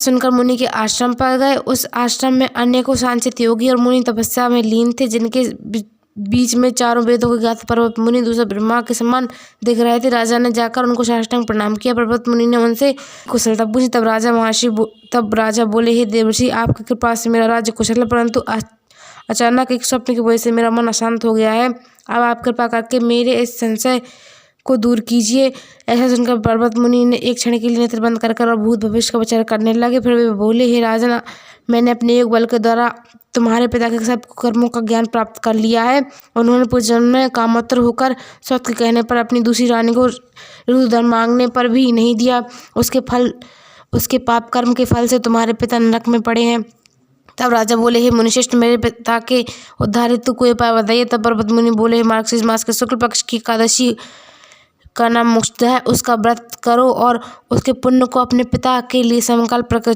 सुनकर मुनि के आश्रम पर गए। उस आश्रम में अनेकों सांचित योगी और मुनि तपस्या में लीन थे, जिनके बीच में चारों वेदों के ज्ञाता पर्वत मुनि दूसरे ब्रह्मा के समान दिख रहे थे। राजा ने जाकर उनको साष्टांग प्रणाम किया। पर्वत मुनि ने उनसे कुशलता पूछी। तब राजा बोले, हे देवर्षि, आपकी कृपा से मेरा राज्य कुशल है, परंतु अचानक एक स्वप्न की वजह से मेरा मन अशांत हो गया है। अब आप कृपा करके मेरे इस संशय को दूर कीजिए। ऐसा सुनकर पर्वत मुनि ने एक क्षण के लिए नेत्र बंद कर और भूत भविष्य का विचार करने लगे। फिर वे बोले, हे राजन, मैंने अपने योग बल के द्वारा तुम्हारे पिता के सब कर्मों का ज्ञान प्राप्त कर लिया है। उन्होंने पूर्व जन्म में कामोत्तर होकर सत्य के कहने पर अपनी दूसरी रानी को रुद्रधन मांगने पर भी नहीं दिया। उसके पाप कर्म के फल से तुम्हारे पिता नरक में पड़े हैं। तब राजा बोले, हे मुनिश्रेष्ठ, मेरे पिता के उद्धार हेतु कोई उपाय बताइए। तब पर्वत मुनि बोले, मार्गशीर्ष मास के शुक्ल पक्ष की एकादशी का नाम मुक्त है, उसका व्रत करो और उसके पुण्य को अपने पिता के लिए संकल्प